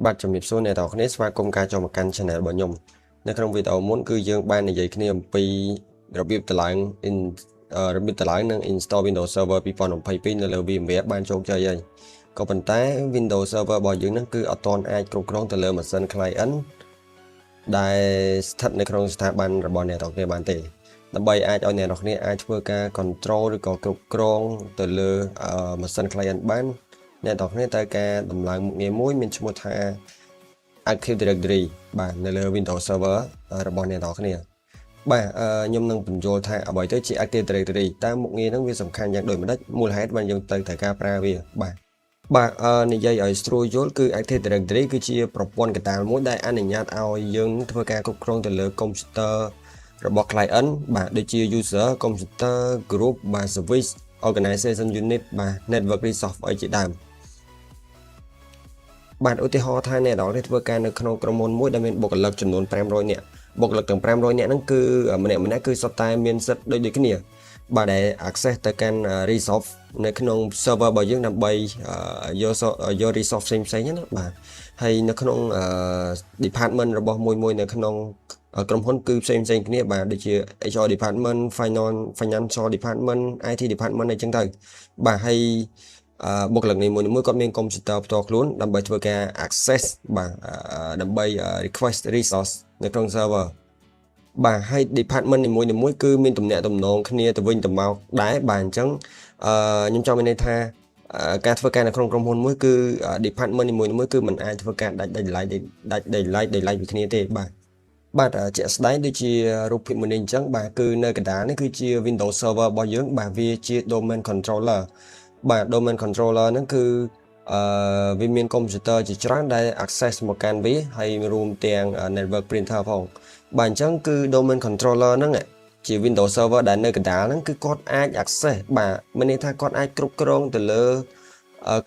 បាទជំរាបសួរអ្នកទាំងអស់គ្នាស្វាគមន៍ការចូលមកកាន់ Channel របស់ខ្ញុំនៅក្នុងវីដេអូមុនគឺយើងបាននិយាយគ្នាអំពីរបៀបតម្លើងនិង install Windows Server 2022នៅលើ VMware បានជោគជ័យហើយក៏ប៉ុន្តែ Windows Server របស់យើងហ្នឹងគឺអត់ទាន់អាចគ្រប់គ្រងទៅលើម៉ាស៊ីន client ដែលស្ថិតនៅក្នុងស្ថាប័នរបស់អ្នកទាំងអស់គ្នាបានទេដើម្បីអាចឲ្យអ្នកទាំងអស់គ្នាអាចធ្វើការ control ឬក៏គ្រប់គ្រងទៅលើម៉ាស៊ីន client បានអ្នកទាំងអស់គ្នាត្រូវការដំឡើងមុខងារមួយមានឈ្មោះថា Active Directory បាទនៅលើ Windows Server របស់អ្នកទាំងអស់គ្នាបាទខ្ញុំនឹងបញ្យល់ថាអ្វីទៅជា Active Directory តើមុខងារហ្នឹងវាសំខាន់យ៉ាងដូចម្ដេចមូលហេតុបានយើងត្រូវការប្រើវាបាទនិយាយឲ្យស្រួលយល់គឺ Active Directory គឺជាប្រព័ន្ធកតាលមួយដែលអនុញ្ញាតឲ្យយើងធ្វើការគ្រប់គ្រងទៅលើកុំព្យូទ័ររបស់ client បាទដូចជា user computer group បាទ service organization unit បាទ network resource អីជាដើមបាទឧទាហរណ៍ថាអ្នកនរគ្នាធ្វើការនៅក្នុងក្រុមហ៊ុនមួយដែលមានបុគ្គលិកចំនួន500នាក់បុគ្គលិកទាំង500នាក់ហ្នឹងគឺម្នាក់គឺសុទ្ធតែមានសិទ្ធិដូចគ្នាបាទដែល access ទៅកាន់ resource នៅក្នុង server របស់យើងដើម្បីយក resource ផ្សេងណាបាទហើយនៅក្នុង department របស់មួយនៅក្នុងក្រុមហ៊ុនគឺផ្សេងគ្នាបាទដូចជា HR department financial department IT department អីចឹងទៅបាទហើយបុគ្គលិកនីមួយគាត់មានកុំព្យូទ័រផ្ទាល់ខ្លួនដើម្បីធ្វើការ access បាទដើម្បី request resource នៅក្នុង server បាទហើយ department នីមួយគឺមានទំនាក់ទំនងគ្នាទៅវិញទៅមកដែរបាទអញ្ចឹងខ្ញុំចង់មានន័យថាការធ្វើការនៅក្នុងក្រុមហ៊ុនមួយគឺ department នីមួយគឺมันអាចធ្វើការដាច់ដោយពីគ្នាទេបាទជាក់ស្ដែងដូចជារូបភាពមួយនេះអញ្ចឹងបាទគឺនៅកណ្ដាលនេះគឺជា Windows Server របស់យើងបាទវាជា domain controller បាទ domain controller ហ្នឹងគឺវាមានកុំព្យូទ័រជាច្រើនដែល access មកកាន់វាហើយរួមទាំង network printer ផងបាទអញ្ចឹងគឺ domain controller ហ្នឹងជា Windows Server ដែលនៅកណ្ដាលហ្នឹងគឺគាត់អាច access បាទមានន័យថាគាត់អាចគ្រប់គ្រងទៅលើ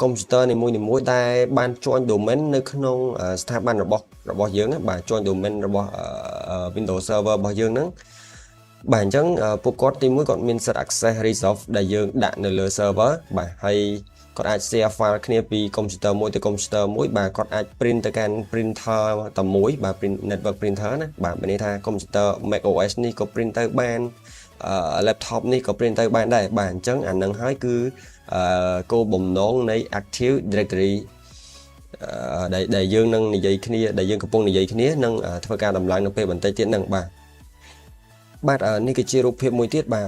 កុំព្យូទ័រនីមួយដែលបាន join domain នៅក្នុងស្ថាប័នរបស់យើងបាទ join domain របស់ Windows Server របស់យើងហ្នឹងបាទអញ្ចឹងពួកគាត់ទីមួយគាត់មានសិទ្ធិ access resource ដែលយើងដាក់នៅលើ server បាទហើយគាត់អាច share file គ្នាពីកុំព្យូទ័រមួយទៅកុំព្យូទ័រមួយបាទគាត់អាច print ទៅកាន់ printer តែមួយបាទ print network printer ណាបាទមានន័យថាកុំព្យូទ័រ Mac OS នេះក៏ print ទៅបានlaptop នេះក៏ print ទៅបានដែរបាទអញ្ចឹងអានឹងហើយគឺគោលបំណងនៃ Active Directory ដែលយើងនឹងនិយាយគ្នាដែលយើងកំពុងនិយាយគ្នានឹងធ្វើការដំឡើងនៅពេលបន្តិចទៀតហ្នឹងបាទនេះគឺជារូបភាពមួយទៀតបាទ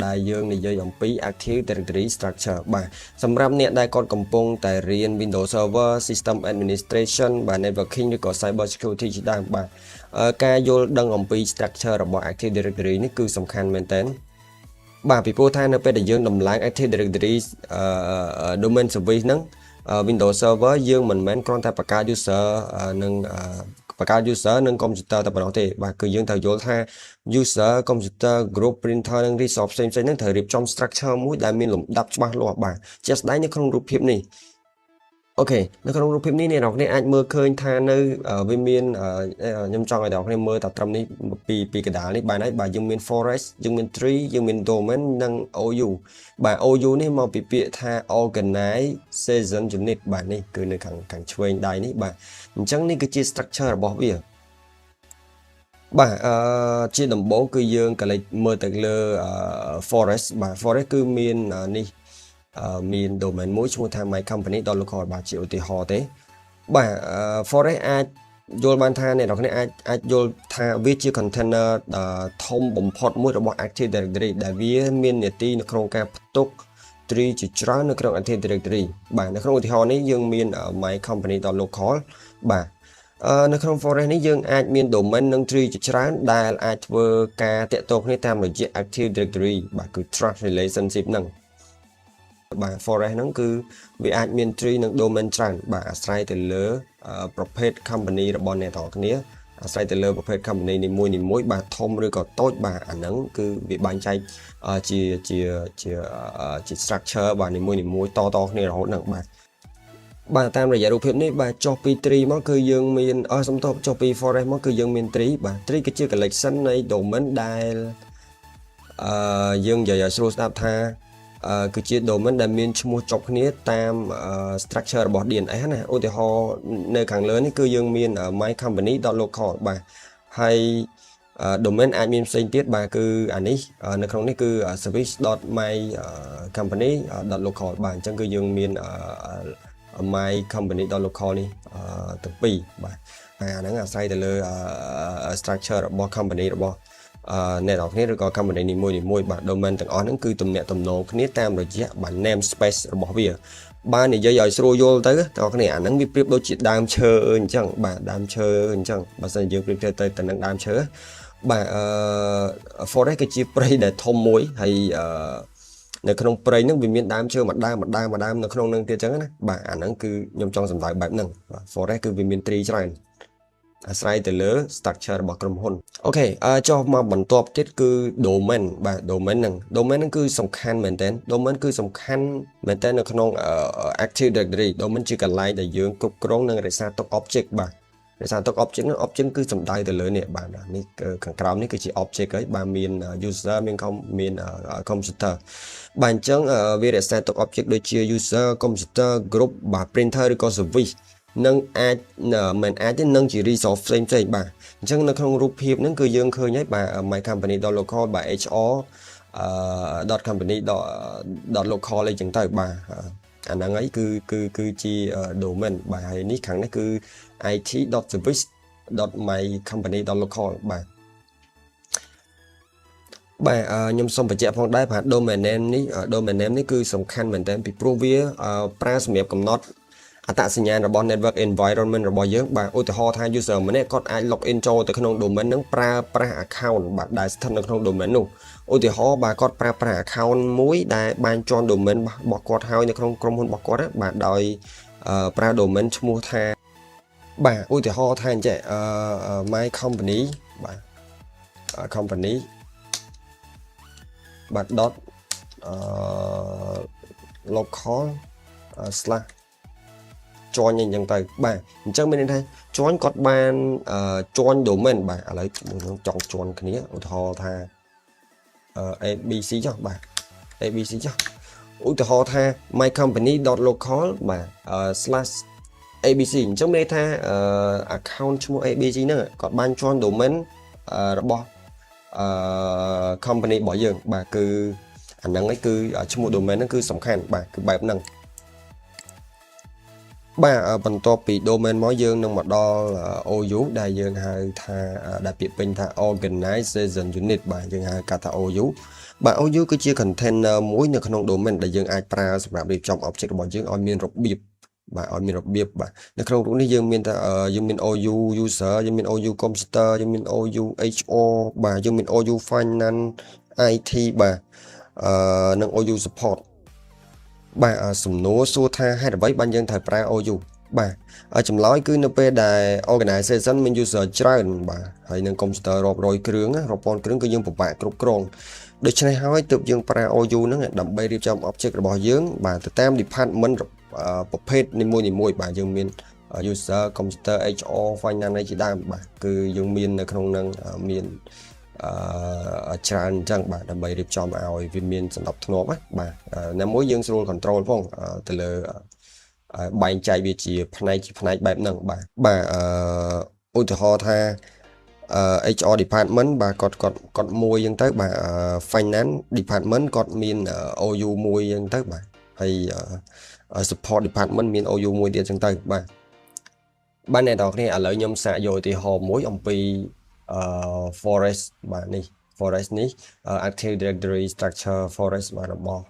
ដែលយើងនិយាយអំពី Active Directory Structure បាទសម្រាប់អ្នកដែលគាត់កំពុងតែរៀន Windows Server System Administration បាទ Networking ឬក៏ Cyber Security ជាដើមបាទការយល់ដឹងអំពី Structure របស់ Active Directory នេះគឺសំខាន់មែនទែនបាទពីព្រោះថានៅពេលដែលយើងដំឡើង Active Directory Domain Service ហ្នឹងWindows Server យើងមិនមែនគ្រាន់តែបង្កើត user និងបង្កើត user និង computer តែប៉ុណ្ណោះទេបាទគឺយើងត្រូវយល់ថា user computer group printer និង resource ផ្សេងហ្នឹងត្រូវរៀបចំ structure មួយដែលមានលំដាប់ច្បាស់លាស់បាទជាក់ស្ដែងនៅក្នុងរូបភាពនេះអូខេនៅក្នុងរូបភាពនេះអ្នកនរគ្នាអាចមើលឃើញថានៅវាមានខ្ញុំចង់ឲ្យអ្នកនរគ្នាមើលតែត្រឹមនេះពីកណ្ដាលនេះបានហើយបាទយើងមាន forest យើងមាន tree យើងមាន domain និង OU បាទ OU នេះមកពីពាក្យថា organization unit បាទនេះគឺនៅខាងឆ្វេងដៃនេះបាទអញ្ចឹងនេះគឺជា structure របស់វាបាទជាដំបូងគឺយើងក៏លេចមើលទៅលើ forest បាទ forest គឺមាននេះមាន domain មួយឈ្មោះថា my company.local បាទជាឧទាហរណ៍ទេបាទ forest អាចយល់បានថាអ្នកនរគ្នាអាចយល់ថាវាជា container ធំបំផុតមួយរបស់ Active Directory ដែលវាមាននាទីនៅក្នុងការផ្ទុក tree ជាច្រើននៅក្នុង Active Directory បាទនៅក្នុងឧទាហរណ៍នេះយើងមាន my company.local បាទនៅក្នុង forest នេះយើងអាចមាន domain និង tree ជាច្រើនដែលអាចធ្វើការតាក់ទងគ្នាតាមរយៈ Active Directory បាទគឺ trust relationship ហ្នឹងបាទ forest ហ្នឹងគឺវាអាចមាន tree និង domain ច្រើនបាទអាស្រ័យទៅលើប្រភេទ company របស់អ្នកទាំងគ្នាអាស្រ័យទៅលើប្រភេទ company នីមួយបាទធំឬក៏តូចបាទអាហ្នឹងគឺវាបែងចែកជា structure បាទនីមួយតគ្នារហូតហ្នឹងបាទតាមរយៈរូបភាពនេះបាទចុះពី tree មកគឺយើងមានសំទោសចុះពី forest មកគឺយើងមាន tree បាទ tree គឺជា collection នៃ domain ដែលយើងនិយាយឲ្យស្រួលស្ដាប់ថា គឺជា domain ដែលមានឈ្មោះចប់គ្នាតាម structure របស់ DNS ណាឧទាហរណ៍នៅខាងលើនេះគឺយើងមាន mycompany.local បាទហើយ domain អាចមានផ្សេងទៀតបាទគឺអានេះនៅក្នុងនេះគឺ service.mycompany.local បាទអញ្ចឹងគឺយើងមាន mycompany.local នេះទាំងពីរបាទហើយអាហ្នឹងអាស្រ័យទៅលើ structure របស់ company របស់អ្នកនរគ្នាឬក៏ company នីមួយៗបាទ domain ទាំងអស់ហ្នឹងគឺទំនាក់ទំនងគ្នាតាមរយៈបាទ name space របស់វាបាទនិយាយឲ្យស្រួលយល់ទៅអ្នកនរគ្នាអាហ្នឹងវាប្រៀបដូចជាដើមឈើអញ្ចឹងបាទដើមឈើអញ្ចឹងបើសិនយើងប្រៀបទៅនឹងដើមឈើបាទforest គឺជាព្រៃដែលធំមួយហើយនៅក្នុងព្រៃហ្នឹងវាមានដើមឈើមួយដើមនៅក្នុងហ្នឹងទៀតអញ្ចឹងណាបាទអាហ្នឹងគឺខ្ញុំចង់សម្ដៅបែបហ្នឹងបាទ forest គឺវាមាន tree ច្រើនអាស្រ័យទៅលើ structure របស់ក្រុមហ៊ុនអូខេចុះមកបន្ទាប់ទៀតគឺ domain បាទ domain ហ្នឹងគឺសំខាន់មែនតើ domain គឺសំខាន់មែនតើនៅក្នុង Active Directory domain ជាកន្លែងដែលយើងគ្រប់គ្រងនិងរក្សាទុក object បាទរក្សាទុក object ហ្នឹង object គឺសំដៅទៅលើនេះបាទនេះខាងក្រោមនេះគឺជា object ហើយបាទមាន user មាន computer បាទអញ្ចឹងវារក្សាទុក object ដូចជា user computer group បាទ printer ឬក៏ serviceនឹងអាចមិនអាចទេនឹងជា resource ផ្សេងបាទអញ្ចឹងនៅក្នុងរូបភាពហ្នឹងគឺយើងឃើញហើយបាទ mycompany.local បាទ hr .company.local អីចឹងទៅបាទអាហ្នឹងហើយគឺជា domain បាទហើយនេះខាងនេះគឺ it.service.mycompany.local បាទខ្ញុំសូមបញ្ជាក់ផងដែរបាទ domain name នេះគឺសំខាន់មែនទែនពីព្រោះវាប្រើសម្រាប់កំណត់អត្តសញ្ញាណរបស់ network environment របស់យើងបាទឧទាហរណ៍ថា user ម្នាក់គាត់អាច log in ចូលទៅក្នុង domain ហ្នឹងប្រើប្រាស់ account បាទដែលស្ថិតនៅក្នុង domain នោះឧទាហរណ៍បាទគាត់ប្រើប្រាស់ account មួយដែលបានជាន់ domain របស់គាត់ហើយនៅក្នុងក្រុមហ៊ុនរបស់គាត់បាទដោយប្រើ domain ឈ្មោះថាបាទឧទាហរណ៍ថាអញ្ចឹងmy company បាទ company បាទ .local/ join អញ្ចឹងទៅបាទអញ្ចឹងមានន័យថា join គាត់បាន join domain បាទឥឡូវខ្ញុំចង់ join គ្នាឧទាហរណ៍ថា abc ចុះបាទ abc ចុះឧទាហរណ៍ថា mycompany.local បាទ /abc អញ្ចឹងមានន័យថា account ឈ្មោះ abc ហ្នឹងគាត់បាន join domain របស់company របស់យើងបាទគឺអាហ្នឹងឯងគឺឈ្មោះ domain ហ្នឹងគឺសំខាន់បាទគឺបែបហ្នឹងបាទបន្ទាប់ពី domain មកយើងនឹងមកដល់ OU ដែលយើងហៅថាដែលពាក្យពេញថា organization unit បាទយើងហៅកាត់ថា OU បាទ OU គឺជា container មួយនៅក្នុង domain ដែលយើងអាចប្រើសម្រាប់រៀបចំ object របស់យើងឲ្យមានរបៀបបាទឲ្យមានរបៀបបាទនៅក្នុងរូបនេះយើងមានថាយើងមាន OU user យើងមាន OU computer យើងមាន OU HR បាទយើងមាន OU finance IT បាទនិង OU support បាទសំណួរសួរថាហេតុអ្វីបានយើងត្រូវប្រើ OU បាទចម្លើយគឺនៅពេលដែល organization មាន user ច្រើនបាទហើយនឹង computer រាប់រយគ្រឿងរាប់ពាន់គ្រឿងគឺយើងពិបាកគ្រប់គ្រងដូច្នេះហើយទើបយើងប្រើ OU ហ្នឹងដើម្បីរៀបចំ object របស់យើងបាទទៅតាម department ប្រភេទនីមួយបាទយើងមាន user computer HR finance ជាដើមបាទគឺយើងមាននៅក្នុងហ្នឹងមានច្រើនអញ្ចឹងបាទដើម្បីរៀបចំឲ្យវាមានសណ្ដាប់ធ្នាប់បាទណាមួយយើងស្រួល control ផងទៅលើបែងចែកវាជាផ្នែកបែបហ្នឹងបាទឧទាហរណ៍ថាHR department បាទគាត់មួយអញ្ចឹងទៅបាទ finance department គាត់មាន OU មួយអញ្ចឹងទៅបាទហើយsupport department មាន OU មួយទៀតអញ្ចឹងទៅបាទអ្នកនរគ្នាឥឡូវខ្ញុំសាកយកឧទាហរណ៍មួយអំពីforest បាទនេះ forest នេះ active directory structure forest បាទរបស់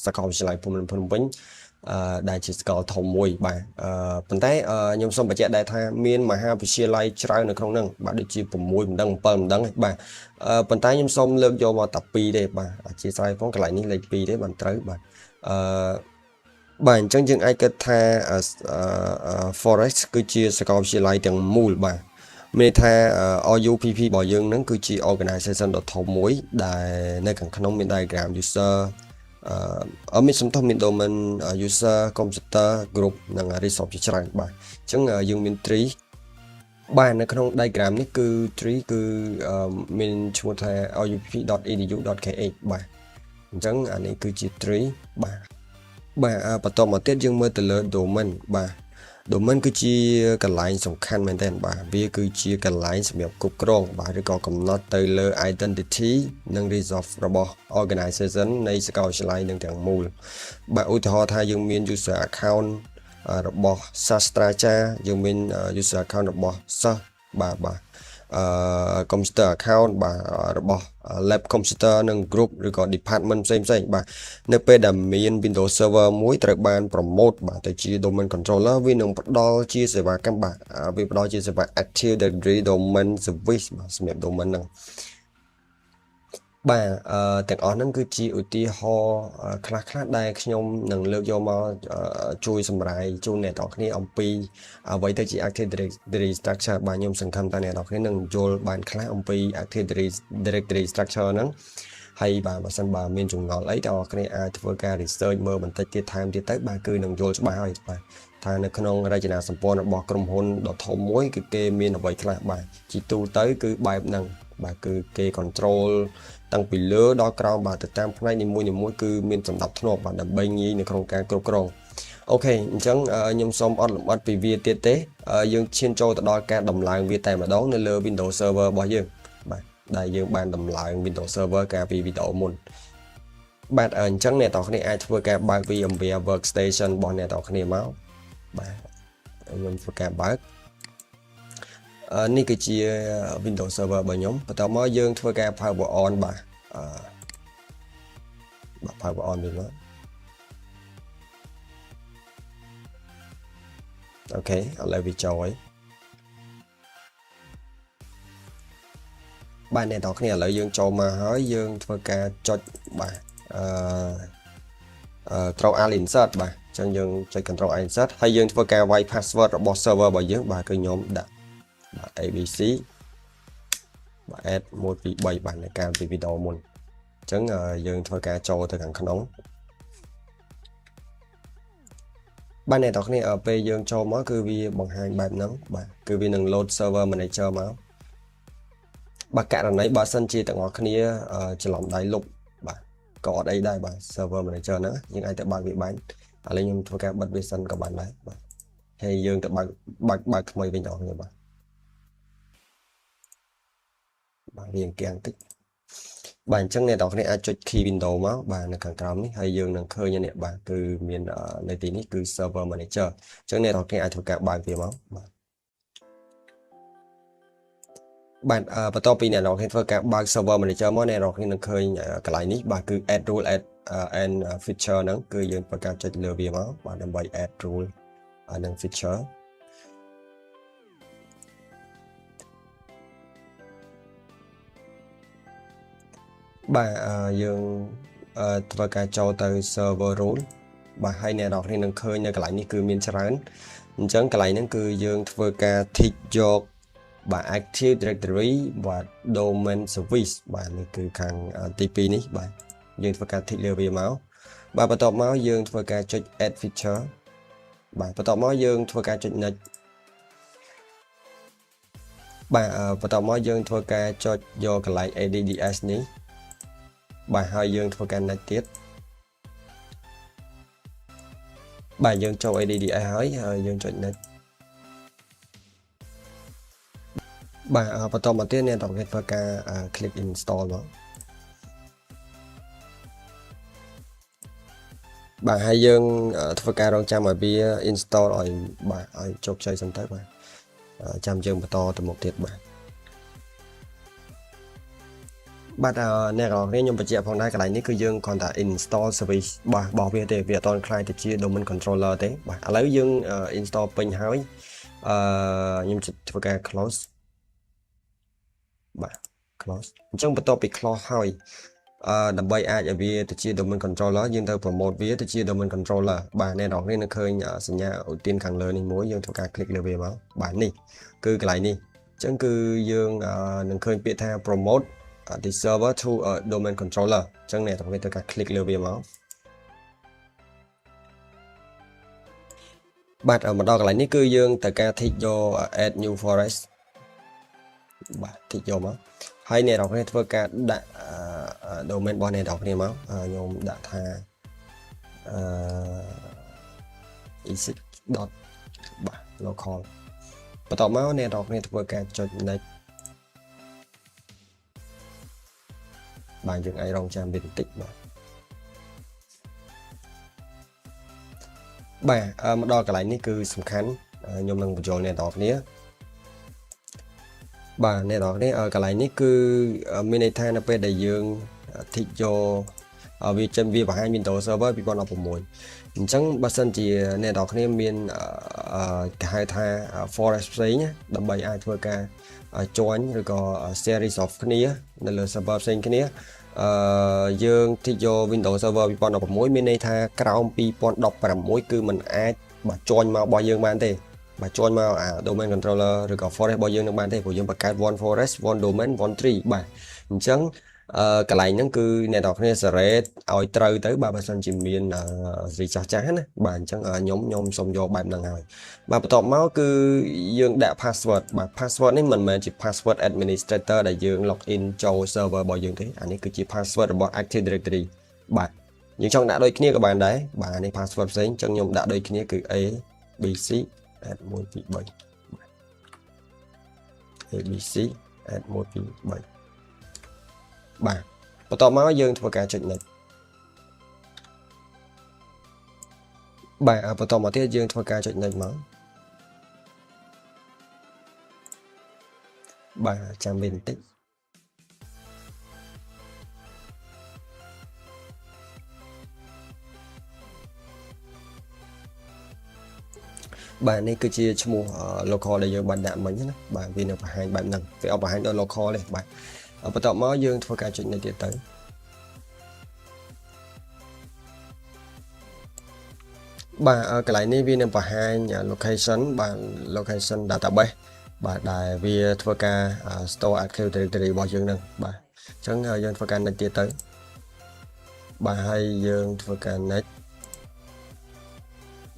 សាកលវិទ្យាល័យភូមិន្ទភ្នំពេញដែលជាសាកលធំមួយបាទប៉ុន្តែខ្ញុំសូមបញ្ជាក់ដែរថាមានមហាវិទ្យាល័យច្រើននៅក្នុងហ្នឹងបាទដូចជា6មិនដឹង7មិនដឹងបាទប៉ុន្តែខ្ញុំសូមលើកយកមកតែ2ទេបាទអធិស្ឋានផងកន្លែងនេះលេខ2ទេបានត្រូវបាទបាទអញ្ចឹងយើងអាចគិតថា forest គឺជាសាកលវិទ្យាល័យទាំងមូលបាទមានថា RUPP របស់យើងហ្នឹងគឺជា organization ដ៏ធំមួយដែលនៅខាងក្នុងមាន diagram user មានសំទោសមាន domain user computer group និង resource ជាច្រើនបាទអញ្ចឹងយើងមាន tree បាទនៅក្នុង diagram នេះគឺ tree គឺមានឈ្មោះថា rupp.edu.kh បាទ អញ្ចឹងអានេះគឺជា tree បាទបន្តមកទៀតយើងមើលទៅលើ domain បាទ domain គឺជាកន្លែងសំខាន់មែនទែនបាទវាគឺជាកន្លែងសម្រាប់គ្រប់គ្រងបាទឬក៏កំណត់ទៅលើ identity និង resource របស់ organization នៃសាកលវិទ្យាល័យនឹងទាំងមូលបាទឧទាហរណ៍ថាយើងមាន user account របស់សាស្ត្រាចារ្យយើងមាន user account របស់សិស្សបាទcomputer account បាទរបស់ lab computer និង group ឬក៏ department ផ្សេងបាទនៅពេលដែលមាន Windows Server មួយត្រូវបាន promote បាទទៅជា domain controller វានឹងផ្ដល់ជាសេវាកម្មបាទវាផ្ដល់ជាសេវា Active Directory Domain Service បាទសម្រាប់ domain ហ្នឹងបាទទាំងអស់ហ្នឹងគឺជាឧទាហរណ៍ខ្លះដែលខ្ញុំនឹងលើកយកមកជួយសម្រាយជូនអ្នកនរគ្នាអំពីអ្វីទៅជា Active Directory Structure បាទខ្ញុំសង្ឃឹមថាអ្នកនរគ្នានឹងយល់បានខ្លះអំពី Active Directory Structure ហ្នឹងហើយបាទបើសិនបើមានចម្ងល់អីតើអ្នកនរគ្នាអាចធ្វើការ research មើលបន្តិចទៀតថែមទៀតទៅបាទគឺនឹងយល់ច្បាស់ហើយបាទថានៅក្នុងរចនាសម្ព័ន្ធរបស់ក្រុមហ៊ុនដ៏ធំមួយគឺគេមានអ្វីខ្លះបាទជាទូទៅគឺបែបហ្នឹងបាទគឺគេ control តាំងពីលើដល់ក្រោមបាទទៅតាមផ្នែកនីមួយៗគឺមានសម្ដាប់ធ្នាប់បាទដើម្បីងាយនៅក្នុងការគ្រប់គ្រងអូខេអញ្ចឹងខ្ញុំសូមអត់លម្អិតពីវាទៀតទេយើងឈានចូលទៅដល់ការដំឡើងវាតែម្ដងនៅលើ Windows Server របស់យើងបាទដែលយើងបានដំឡើង Windows Server កាលពីវីដេអូមុនបាទអញ្ចឹងអ្នកនរគ្នាអាចធ្វើការបើក VMware Workstation របស់អ្នកនរគ្នាមកបាទខ្ញុំធ្វើការបើកនេះគឺជា Windows Server របស់ខ្ញុំបន្ទាប់មកយើងធ្វើការ Power On បាទPower On វិញមកអូខេឥឡូវវាចូលហើយបាទអ្នកនរគ្នាឥឡូវយើងចូលមកហើយយើងធ្វើការចុចបាទControl Alt Insert បាទអញ្ចឹងយើងចុច Control Alt Insert ហើយយើងធ្វើការវាយ password របស់ server របស់យើងបាទគឺខ្ញុំដាក់បាទ ABC បាទ add 1 2 3បាទនៅកាលពីវីដេអូមុនអញ្ចឹងយើងធ្វើការចូលទៅខាងក្នុងបាទអ្នកនរគ្នាពេលយើងចូលមកគឺវាបង្ហាញបែបហ្នឹងបាទគឺវានឹង load server manager មកបាទករណីបើសិនជាទាំងអស់គ្នាច្រឡំដៃលុបបាទក៏អត់អីដែរបាទ server manager ហ្នឹងយើងអាចទៅបើកវាបានឥឡូវខ្ញុំធ្វើការបិទវាសិនក៏បានដែរបាទហើយយើងទៅបើកថ្មីវិញបងប្អូនបាទរៀងគាំងតិចបាទអញ្ចឹងអ្នកនរគ្នាអាចចុច key window មកបាទនៅខាងក្រោមនេះហើយយើងនឹងឃើញនេះបាទគឺមាននៅទីនេះគឺ server manager អញ្ចឹងអ្នកនរគ្នាអាចធ្វើការបើកវាមកបាទបន្ទាប់ពីអ្នកនរគ្នាធ្វើការបើក server manager មកអ្នកនរគ្នានឹងឃើញកន្លែងនេះបាទគឺ add rule and feature ហ្នឹងគឺយើងធ្វើការចុចលើវាមកបាទដើម្បី add rule និង featureបាទយើងធ្វើការចូលទៅ server rule បាទហើយអ្នកនរគ្នានឹងឃើញនៅកន្លែងនេះគឺមានច្រើនអញ្ចឹងកន្លែងហ្នឹងគឺយើងធ្វើការ tick យកបាទ Active Directory បាទ Domain Service បាទនេះគឺខាងទី2នេះបាទយើងធ្វើការ tick លើវាមកបាទបន្ទាប់មកយើងធ្វើការចុច add feature បាទបន្ទាប់មកយើងធ្វើការចុច next បាទបន្ទាប់មកយើងធ្វើការចុចយកកន្លែង ADDS នេះបាទហើយយើងធ្វើការ next ទៀតបាទយើងចូល ADDS ហើយយើងចុច next បាទបន្តមកទៀតអ្នកต้องធ្វើការ click install មកបាទហើយយើងធ្វើការរងចាំឲ្យវា install ឲ្យបាទឲ្យជោគជ័យសិនទៅបាទចាំយើងបន្តទៅមុខទៀតបាទអ្នកនរគ្នាខ្ញុំបញ្ជាក់ផងដែរកន្លែងនេះគឺយើងគ្រាន់តែ install service របស់វាទេវាអត់ទាន់ខ្លាយទៅជា domain controller ទេបាទឥឡូវយើង install ពេញហើយខ្ញុំធ្វើការ close បាទ close អញ្ចឹងបន្ទាប់ពី close ហើយដើម្បីអាចឲ្យវាទៅជា domain controller យើងត្រូវ promote វាទៅជា domain controller បាទអ្នកនរគ្នានឹងឃើញសញ្ញាឧទានខាងលើនេះមួយយើងធ្វើការ click លើវាមកបាទនេះគឺកន្លែងនេះអញ្ចឹងគឺយើងនឹងឃើញពាក្យថា promote the server to a domain controller អញ្ចឹងអ្នកនរគ្នាត្រូវការ click លើវាមកបាទមកដល់កន្លែងនេះគឺយើងត្រូវការ tick យក add new forest បាទ tick យកមក ហើយអ្នកនរគ្នាធ្វើការដាក់ domain របស់អ្នកនរគ្នាមកខ្ញុំដាក់ថាe6.local បន្ទាប់មកអ្នកនរគ្នាធ្វើការចុច next បាទយើងអាចរងចាំវាបន្តិចបាទមកដល់កន្លែងនេះគឺសំខាន់ខ្ញុំនឹងបញ្ចូលអ្នកនរគ្នាបាទអ្នកនរគ្នាកន្លែងនេះគឺមានន័យថានៅពេលដែលយើងធីកយកវាបង្ហាញ Windows Server 2016 អញ្ចឹងបើសិនជាអ្នកនរគ្នាមានគេហៅថា forest ផ្សេងដើម្បីអាចធ្វើការ join ឬក៏ series of គ្នានៅលើ server ផ្សេងគ្នាយើងធីកយក Windows Server 2016 មានន័យថាក្រោម 2016 គឺมันអាចបើ join មករបស់យើងបានទេបើ join មកdomain controller ឬក៏ forest របស់យើងនឹងបានទេព្រោះយើងបង្កើត one forest one domain one tree បាទអញ្ចឹងកន្លែងហ្នឹងគឺអ្នកនរគ្នាសេរីឲ្យត្រូវទៅបើសិនជាមានរីចាស់ណាបាទអញ្ចឹងខ្ញុំសូមយកបែបហ្នឹងហើយបាទបន្ទាប់មកគឺយើងដាក់ password បាទ password នេះមិនមែនជា password administrator ដែលយើង login ចូល server របស់យើងទេអានេះគឺជា password របស់ Active Directory បាទយើងចង់ដាក់ដូចគ្នាក៏បានដែរបាទនេះ password ផ្សេងអញ្ចឹងខ្ញុំដាក់ដូចគ្នាគឺ abc @123 abc @123 បាទបន្ទាប់មកយើងធ្វើការចុច next បាទបន្តមកទៀតយើងធ្វើការចុច next មកបាទចាំវាបន្តិចបាទនេះគឺជាឈ្មោះ local ដែលយើងបានដាក់មិញណាបាទវានៅបង្ហាញបែបហ្នឹងវាអត់បង្ហាញដល់ local ទេបាទបន្ទាប់មកយើងធ្វើការចុច next ទៀតទៅបាទកន្លែងនេះវានឹងបង្ហាញ location បាទ location database បាទដែលវាធ្វើការ store Active Directory របស់យើងហ្នឹងបាទអញ្ចឹងយើងធ្វើការ next ទៀតទៅបាទហើយយើងធ្វើការ next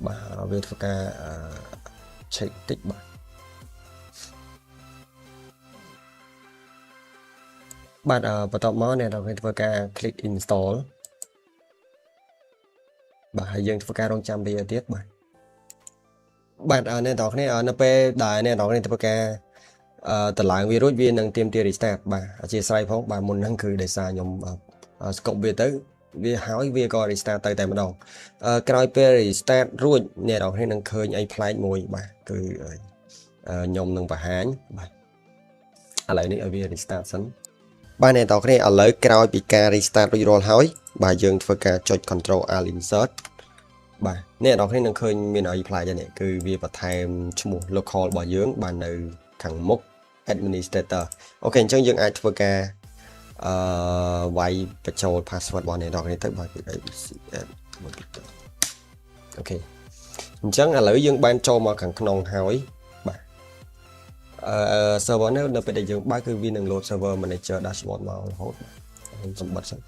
បាទវាធ្វើការ check តិចបាទបាទបន្ទាប់មកអ្នកនរគ្នាធ្វើការ click install បាទហើយយើងធ្វើការរងចាំវាទៀតបាទអ្នកនរគ្នានៅពេលដែលអ្នកនរគ្នាធ្វើការតម្លើងវារួចវានឹងទាមទារ restart បាទអធិស្ឋានផងបាទមុនហ្នឹងគឺដោយសារខ្ញុំស្គប់វាទៅវាហើយវាក៏ restart ទៅតែម្ដងក្រោយពេល restart រួចអ្នកនរគ្នានឹងឃើញអីប្លែកមួយបាទគឺខ្ញុំនឹងបង្ហាញបាទឥឡូវនេះឲ្យវា restart សិនបាទអ្នកនរគ្នាឥឡូវក្រោយពីការ restart រួចរាល់ហើយបាទយើងធ្វើការចុច Control Alt Insert បាទអ្នកនរគ្នានឹងឃើញមានអីប្លែកដែរនេះគឺវាបន្ថែមឈ្មោះ local របស់យើងបាននៅខាងមុខ administrator អូខេអញ្ចឹងយើងអាចធ្វើការវាយបញ្ចូល password របស់អ្នកនរគ្នាទៅបាទគឺ abc អូខេអញ្ចឹងឥឡូវយើងបានចូលមកខាងក្នុងហើយបាទserver នៅពេលដែលយើងបើកគឺវានឹង load server manager dashboard មករហូតខ្ញុំសម្បត្តិសិន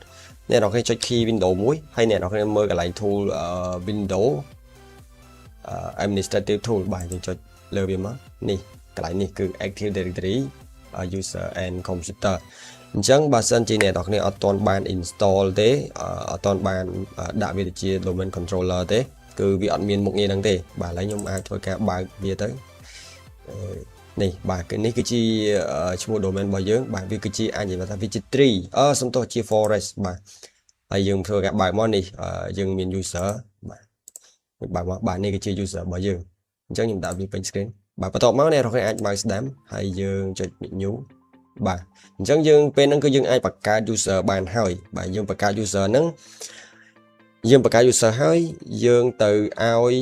អ្នកនរគ្នាចុច key window មួយហើយអ្នកនរគ្នាមើលកន្លែង tool window administrative tool បាទយើងចុចលើវាមកនេះកន្លែងនេះគឺ Active Directory user and computer អញ្ចឹងបើសិនជាអ្នកនរគ្នាអត់ទាន់បាន install ទេអត់ទាន់បានដាក់វាទៅជា domain controller ទេគឺវាអត់មានមុខងារហ្នឹងទេបាទឥឡូវខ្ញុំអាចធ្វើការបើកវាទៅនេះបាទគឺនេះគឺជាឈ្មោះ domain របស់យើងបាទវាគឺជាអាចនិយាយថាវាជា tree សំទោសជា forest បាទហើយយើងធ្វើការបើកមកនេះយើងមាន user បាទបើកមកបាទនេះគឺជា user របស់យើងអញ្ចឹងខ្ញុំដាក់វាពេញ screen បាទបន្ទាប់មកអ្នកនរគ្នាអាចបើកស្ដាំហើយយើងចុច menu បាទអញ្ចឹងយើងពេលហ្នឹងគឺយើងអាចបង្កើត user បានហើយបាទយើងបង្កើត user ហ្នឹងយើងបង្កើត user ហើយយើងទៅឲ្យ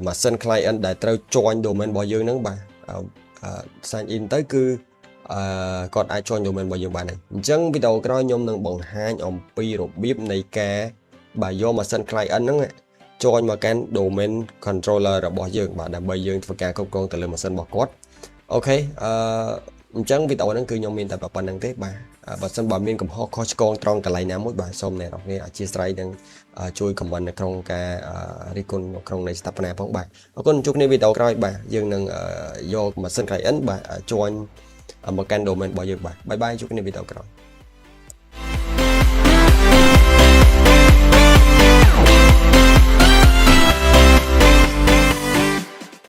machine client ដែលត្រូវ join domain របស់យើងហ្នឹងបាទsign in ទៅគឺគាត់អាច join domain របស់យើងបានហើយអញ្ចឹងវីដេអូក្រោយខ្ញុំនឹងបង្ហាញអំពីរបៀបនៃការបាទយក machine client ហ្នឹងjoin មកកាន់ domain controller របស់យើងបាទដើម្បីយើងធ្វើការគ្រប់គ្រងទៅលើម៉ាស៊ីនរបស់គាត់អូខេអញ្ចឹងវីដេអូហ្នឹងគឺខ្ញុំមានតែប៉ុណ្្នឹងទេបាទបើសិនបើមានកំហុសខុសឆ្គងត្រង់កន្លែងណាមួយបាទសូមអ្នកនរគ្នាអធិស្ឋាននឹងជួយ comment នៅក្នុងការរិះគន់នៅក្នុងនៃស្ថាបនាផងបាទអរគុណជួបគ្នាវីដេអូក្រោយបាទយើងនឹងយកម៉ាស៊ីន client បាទ join មកកាន់ domain របស់យើងបាទបាយបាយជួបគ្នាវីដេអូក្រោយ